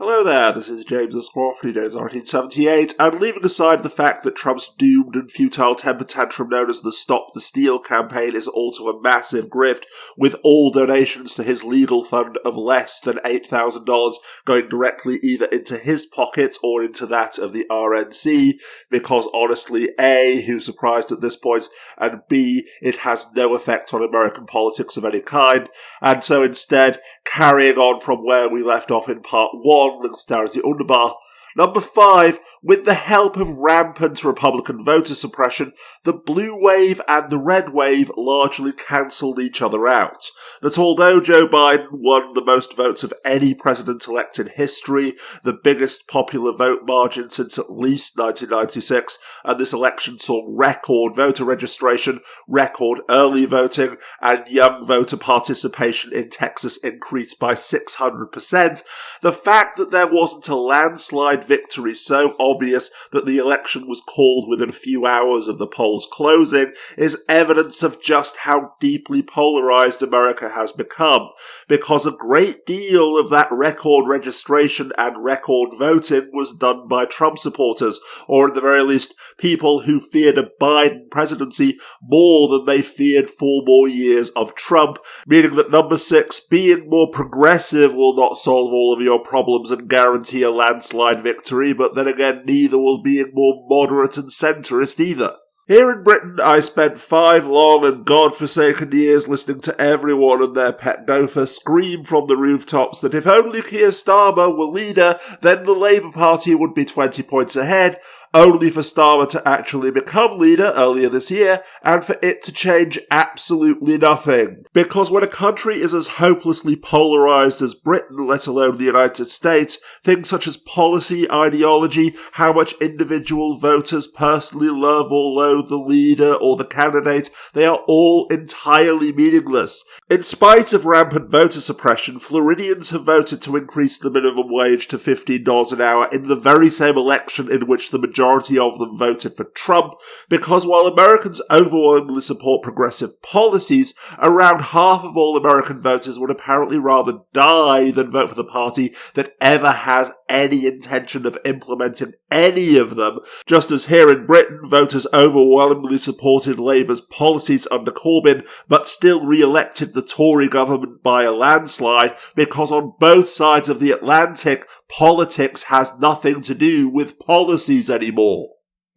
Hello there, this is James Scrofty, known as 1978, and leaving aside the fact that Trump's doomed and futile temper tantrum known as the Stop the Steal campaign is also a massive grift, with all donations to his legal fund of less than $8,000 going directly either into his pocket or into that of the RNC, because honestly, A, who's surprised at this point, and B, it has no effect on American politics of any kind, and so instead, carrying on from where we left off in part 1, links down as the underbar. Number 5, with the help of rampant Republican voter suppression, the blue wave and the red wave largely cancelled each other out. That although Joe Biden won the most votes of any president-elect in history, the biggest popular vote margin since at least 1996, and this election saw record voter registration, record early voting, and young voter participation in Texas increased by 600%, the fact that there wasn't a landslide victory so obvious that the election was called within a few hours of the polls closing is evidence of just how deeply polarized America has become, because a great deal of that record registration and record voting was done by Trump supporters, or at the very least, people who feared a Biden presidency more than they feared 4 more years of Trump, meaning that number 6, being more progressive will not solve all of your problems and guarantee a landslide victory, but then again, neither will being more moderate and centrist either. Here in Britain, I spent 5 long and God-forsaken years listening to everyone and their pet gopher scream from the rooftops that if only Keir Starmer were leader, then the Labour Party would be 20 points ahead, only for Starmer to actually become leader earlier this year, and for it to change absolutely nothing. Because when a country is as hopelessly polarised as Britain, let alone the United States, things such as policy, ideology, how much individual voters personally love or loathe the leader or the candidate, they are all entirely meaningless. In spite of rampant voter suppression, Floridians have voted to increase the minimum wage to $15 an hour in the very same election in which the majority of them voted for Trump, because while Americans overwhelmingly support progressive policies, around half of all American voters would apparently rather die than vote for the party that ever has any intention of implementing any of them, just as here in Britain, voters overwhelmingly supported Labour's policies under Corbyn, but still re-elected the Tory government by a landslide, because on both sides of the Atlantic, politics has nothing to do with policies anymore.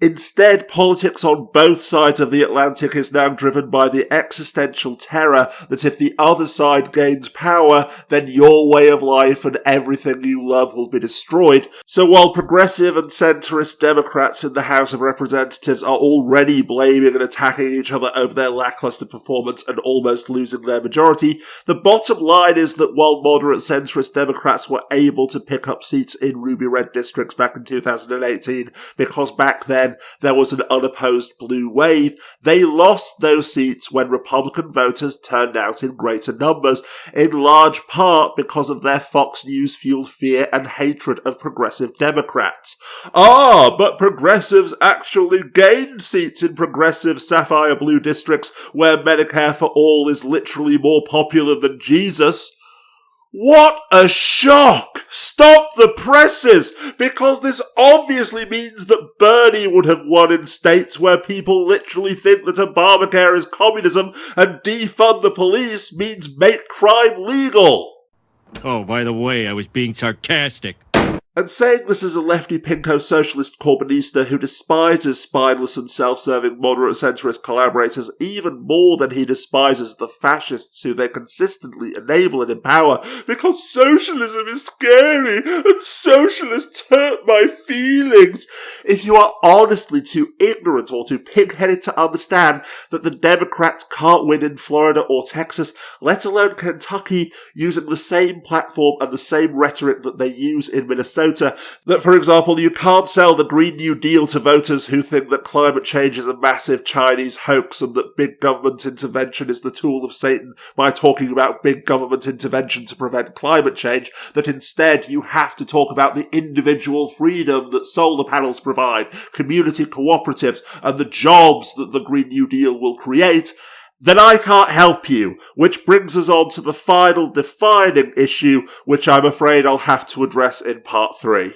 Instead, politics on both sides of the Atlantic is now driven by the existential terror that if the other side gains power, then your way of life and everything you love will be destroyed. So while progressive and centrist Democrats in the House of Representatives are already blaming and attacking each other over their lackluster performance and almost losing their majority, the bottom line is that while moderate centrist Democrats were able to pick up seats in ruby red districts back in 2018, because back then there was an unopposed blue wave, they lost those seats when Republican voters turned out in greater numbers, in large part because of their Fox News-fueled fear and hatred of progressive Democrats. But progressives actually gained seats in progressive sapphire blue districts where Medicare for all is literally more popular than Jesus. What a shock! Stop the presses! Because this obviously means that Bernie would have won in states where people literally think that Obamacare is communism and defund the police means make crime legal. Oh, by the way, I was being sarcastic. And saying this as a lefty pinko socialist Corbynista who despises spineless and self-serving moderate centrist collaborators even more than he despises the fascists who they consistently enable and empower, because socialism is scary and socialists hurt my feelings. If you are honestly too ignorant or too pig-headed to understand that the Democrats can't win in Florida or Texas, let alone Kentucky, using the same platform and the same rhetoric that they use in Minnesota, that, for example, you can't sell the Green New Deal to voters who think that climate change is a massive Chinese hoax and that big government intervention is the tool of Satan by talking about big government intervention to prevent climate change, that instead you have to talk about the individual freedom that solar panels provide, community cooperatives, and the jobs that the Green New Deal will create, then I can't help you, which brings us on to the final defining issue, which I'm afraid I'll have to address in part 3.